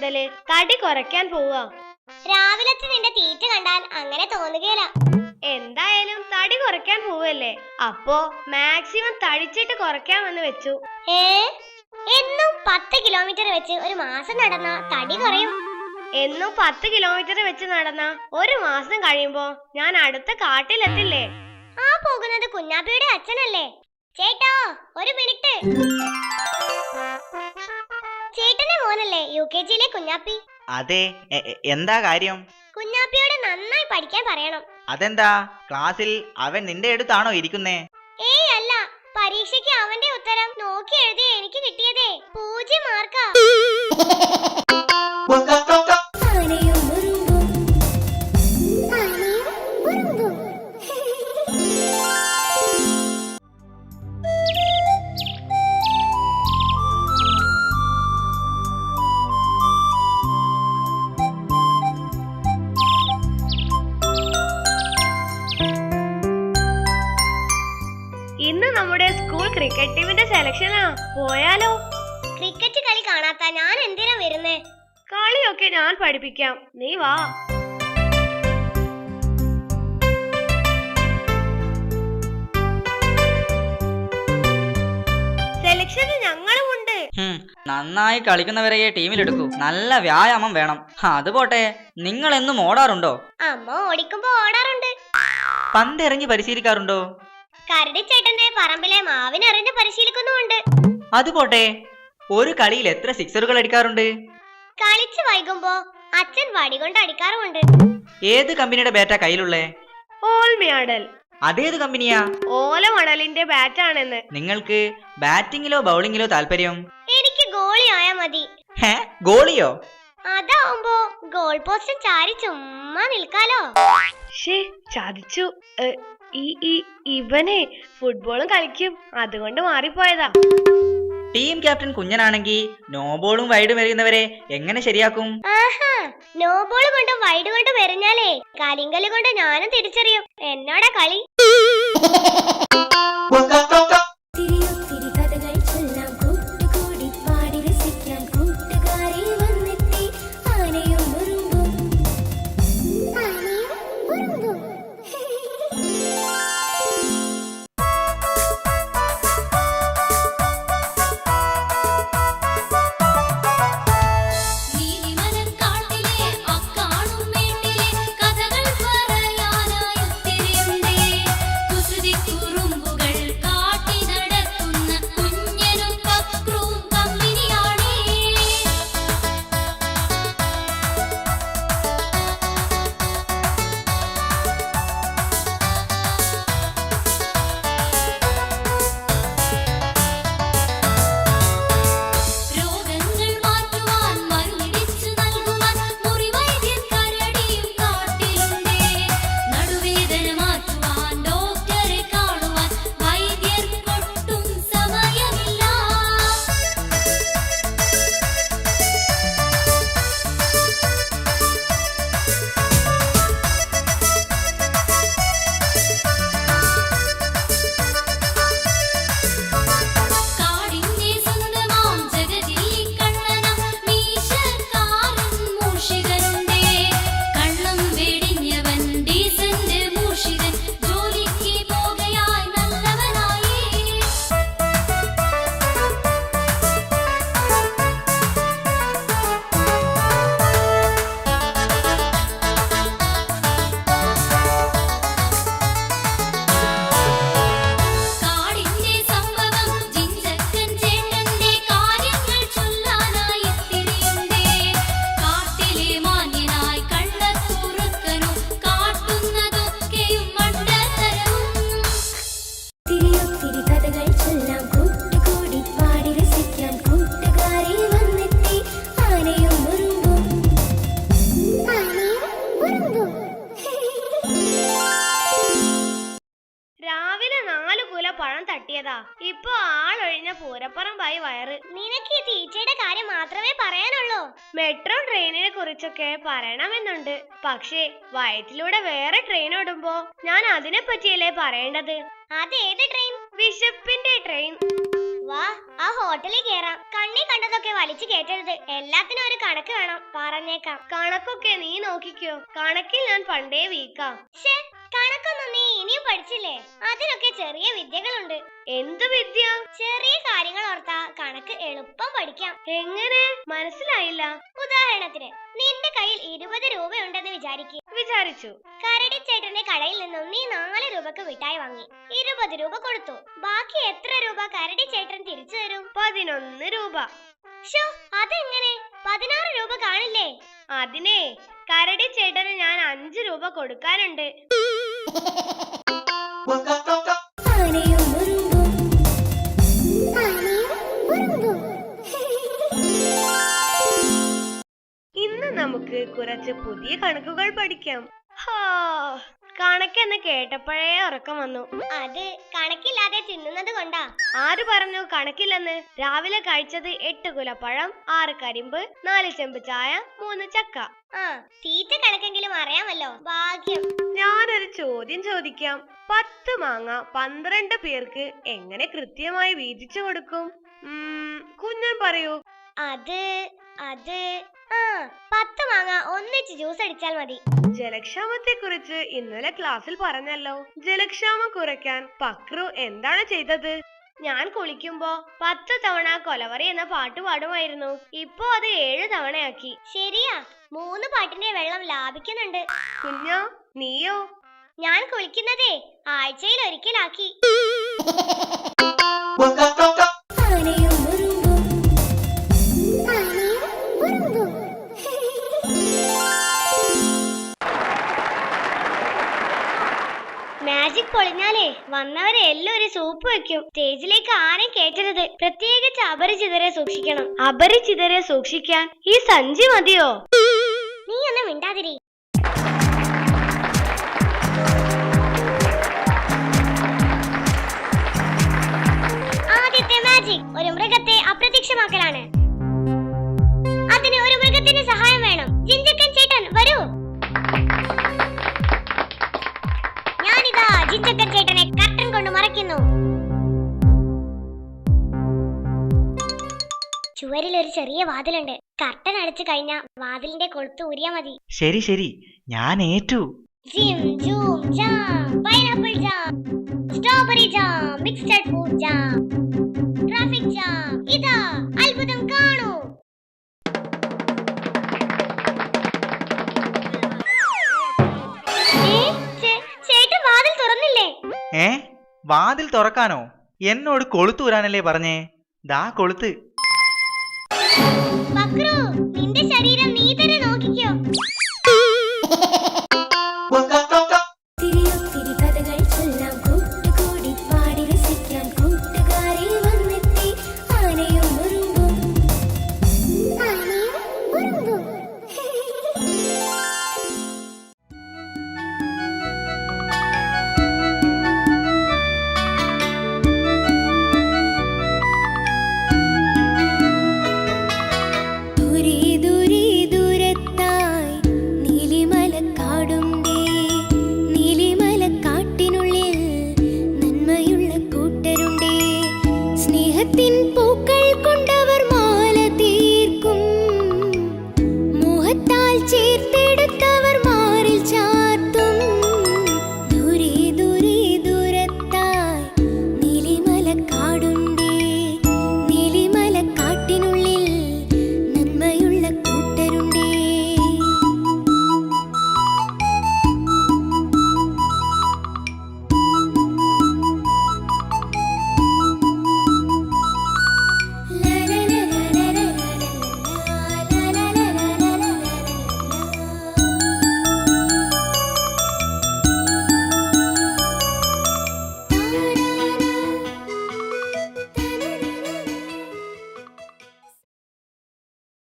മുതല് തടി കുറയ്ക്കാൻ പോവാ. രാവിലത്തെ നിന്റെ തീറ്റ കണ്ടാൽ അങ്ങനെ തോന്നുകയില്ല. എന്തായാലും തടി കുറയ്ക്കാൻ പോവല്ലേ, അപ്പോ മാക്സിമം തടിച്ചിട്ട് കുറയ്ക്കാമെന്ന് വെച്ചു. എന്നും 10 കിലോമീറ്റർ വെച്ച് ഒരു മാസം നടന്ന തടി കുറയും. എന്നും 10 കിലോമീറ്റർ വെച്ച് നടന്ന ഒരു മാസം കഴിയുമ്പോ ഞാൻ അടുത്ത കാട്ടിലെത്തില്ലേ? ആ പോകുന്നത് കുഞ്ഞാപ്പിയുടെ അച്ഛനല്ലേ? ചേട്ടാ, ഒരു മിനിറ്റ്. ചേട്ടന്റെ മോനല്ലേ UKG-യിലെ കുഞ്ഞാപ്പി? അതെ, എന്താ കാര്യം? കുഞ്ഞാപ്പിയോട് നന്നായി പഠിക്കാൻ പറയണം. അതെന്താ, ക്ലാസ്സിൽ അവൻ നിന്റെ അടുത്താണോ ഇരിക്കുന്നേ? ഏയ് അല്ല, പരീക്ഷയ്ക്ക് അവന്റെ ഉത്തരം നോക്കി എഴുതി എനിക്ക് കിട്ടിയതേ 0 മാർക്കാ. ഇന്ന് നമ്മുടെ സ്കൂൾ ക്രിക്കറ്റ് ടീമിന്റെ സെലക്ഷനാ, പോയാലോ? ക്രിക്കറ്റ് കളി കാണാത്ത ഞാൻ എന്തിനാ വരുന്നേ? കളിയൊക്കെ ഞാൻ പഠിപ്പിക്കാം, നീ വാ. സെലക്ഷന് ഞങ്ങളും ഉണ്ട്. നന്നായി കളിക്കുന്നവരെ ടീമിലെടുക്കൂ. നല്ല വ്യായാമം വേണം. അത് പോട്ടെ, നിങ്ങൾ എന്നും ഓടാറുണ്ടോ? അമ്മ ഓടിക്കുമ്പോ ഓടാറുണ്ട്. പന്തെറിഞ്ഞ് പരിശീലിക്കാറുണ്ടോ? കരടിച്ചേട്ടന്റെ പറമ്പിലെ മാവിനെറിഞ്ഞ് പരിശീലിക്കുന്നുമുണ്ട്. അതുപോട്ടെ, ഒരു കളിയിൽ എത്ര സിക്സറുകൾ അടിക്കാറുണ്ട്? കളിച്ചു വൈകുമ്പോ അച്ഛൻ വടി കൊണ്ട് അടിക്കാറുമുണ്ട്. ഏത് കമ്പനിയുടെ ബാറ്റാ കയ്യിലുള്ളേ? ഓൾമിയാഡൽ. അതേത് കമ്പനിയാ? ഓലമണലിന്റെ ബാറ്റാണെന്ന്. നിങ്ങൾക്ക് ബാറ്റിങ്ങിലോ ബൗളിങ്ങിലോ താല്പര്യം? എനിക്ക് ഗോളി ആയാ മതി. ഗോളിയോ? അതാവുമ്പോ ഗോൾ പോസ്റ്റും ചാരി ചുമ്മാ നിൽക്കാലോ. ചതിച്ചു. ഇവനെ ഫുട്ബോളും കളിക്കും, അതുകൊണ്ട് മാറിപ്പോയതാ. ടീം ക്യാപ്റ്റൻ കുഞ്ഞനാണെങ്കിൽ നോ ബോളും വൈഡും എറിയുന്നവരെ എങ്ങനെ ശരിയാക്കും? നോ ബോൾ കൊണ്ടും വൈഡ് കൊണ്ടും എറിഞ്ഞാലേ കരിങ്കല് കൊണ്ട് ഞാനും തിരിച്ചറിയും എന്നോടാ കളി. തട്ടിയതാ. ഇപ്പൊ ആളൊഴിഞ്ഞ പൂരപ്പറമ്പായി വയറ്. നിനക്ക് ഈ തീറ്റയുടെ കാര്യം മാത്രമേ പറയാനുള്ളൂ? മെട്രോ ട്രെയിനിനെ കുറിച്ചൊക്കെ പറയണമെന്നുണ്ട്. പക്ഷേ വയറ്റിലൂടെ വേറെ ട്രെയിൻ ഓടുമ്പോ ഞാൻ അതിനെ പറ്റിയല്ലേ പറയേണ്ടത്. അതേത് ട്രെയിൻ? വിശപ്പിന്റെ ട്രെയിൻ. വാ, ആ ഹോട്ടലിൽ കേറാം. കണ്ണി കണ്ടതൊക്കെ വലിച്ചു കേട്ടരുത്. എല്ലാത്തിനും ഒരു കണക്ക് വേണം, പറഞ്ഞേക്കാം. കണക്കൊക്കെ നീ നോക്കിക്കോ. കണക്കിൽ ഞാൻ പണ്ടേ വീക്കാം. കണക്കൊന്നും നീ ഇനിയും പഠിച്ചില്ലേ? അതിനൊക്കെ ചെറിയ വിദ്യകളുണ്ട്. എന്ത് വിദ്യ? ചെറിയ കാര്യങ്ങൾ ഓർത്താ കണക്ക് എളുപ്പം പഠിക്കാം. എങ്ങനെ? മനസ്സിലായില്ല. ഉദാഹരണത്തിന്, നിന്റെ കയ്യിൽ 20 രൂപയുണ്ടെന്ന് വിചാരിച്ചു. കരടി ചേട്ടന്റെ കടയിൽ നിന്നും നീ 4 രൂപക്ക് മിഠായി വാങ്ങി. 20 രൂപ കൊടുത്തു. ബാക്കി എത്ര രൂപ കരടി ചേട്ടൻ തിരിച്ചു തരും? 11 രൂപ. അതെങ്ങനെ? 16 രൂപ കാണില്ലേ? അതിനെ കരടി ചേട്ടന് ഞാൻ 5 രൂപ കൊടുക്കാനുണ്ട്. ഇന്ന് നമുക്ക് കുറച്ച് പുതിയ കണക്കുകൾ പഠിക്കാം. കണക്കെന്ന് കേട്ടപ്പോഴേ ഉറക്കം വന്നു. അത് കണക്കില്ലാതെ തിന്നുന്നത് കൊണ്ടാ. ആര് പറഞ്ഞു കണക്കില്ലെന്ന്? രാവിലെ കഴിച്ചത് 8 കുലപ്പഴം, 6 കരിമ്പ്, 4 ചെമ്പ് ചായ, 3 ചക്ക. തീറ്റ കണക്കെങ്കിലും അറിയാമല്ലോ. ഭാഗ്യം. ഞാനൊരു ചോദ്യം ചോദിക്കാം. 10 മാങ്ങ 12 പേർക്ക് എങ്ങനെ കൃത്യമായി വീതിച്ചു കൊടുക്കും? കുഞ്ഞൻ പറയൂ. അത് 10 മാങ്ങ ഒന്നിച്ച് ജ്യൂസ് അടിച്ചാൽ മതി. ജലക്ഷാമത്തെ കുറിച്ച് ഇന്നലെ ക്ലാസ്സിൽ പറഞ്ഞല്ലോ. ജലക്ഷാമം കുറയ്ക്കാൻ പക്രു എന്താണ് ചെയ്തത്? ഞാൻ കുളിക്കുമ്പോ 10 തവണ കൊലവറി എന്ന പാട്ട് പാടുമായിരുന്നു. ഇപ്പോ അത് 7 തവണയാക്കി. ശരിയാ, 3 പാട്ടിന്റെ വെള്ളം ലാഭിക്കുന്നുണ്ട്. കുഞ്ഞാ, നീയോ? ഞാൻ കുളിക്കുന്നതേ ആഴ്ചയിൽ ഒരിക്കലാക്കി. മാജിക് പൊളിഞ്ഞാലേ വന്നവരെ എല്ലാവരും സൂപ്പ് വെക്കും. സ്റ്റേജിലേക്ക് ആരെയും കേറ്റരുത്. പ്രത്യേകിച്ച് അപരിചിതരെ സൂക്ഷിക്കണം. അപരിചിതരെ സൂക്ഷിക്കാൻ ഈ സഞ്ചി മതിയോ? നീ ഒന്ന് മിണ്ടാതിരി. ആദ്യത്തെ മാജിക് ഒരു മൃഗത്തെ അപ്രത്യക്ഷമാക്കലാണ്. അതിന് ഒരു മൃഗത്തിന്റെ സഹായം വേണം. ജിഞ്ചക്കൻ ചേട്ടൻ വരൂ. ഞാനിതാ ജിഞ്ചക്കൻ ചേട്ടനെ കർട്ടൻ കൊണ്ട് മറയ്ക്കുന്നു. ചുവരിൽ ഒരു ചെറിയ വാതിലുണ്ട്. കർട്ടൻ അടച്ചു കഴിഞ്ഞാ വാതിലിന്റെ കൊളുത്ത് ഊരിയാ മതി. ശരി ശരി, ഞാൻ ഏറ്റു. ജിം ജൂം jam, pineapple jam, strawberry jam, mixed fruit jam, traffic jam. ഇതാ അത്ഭുതം കാണൂ. ചേട്ടൻ വാതിൽ തുറന്നില്ലേ? വാതിൽ തുറക്കാനോ? എന്നോട് കൊളുത്തൂരാനല്ലേ പറഞ്ഞേ? ദാ കൊളുത്ത്. പക്രു, നിന്റെ ശരീരം നീ തന്നെ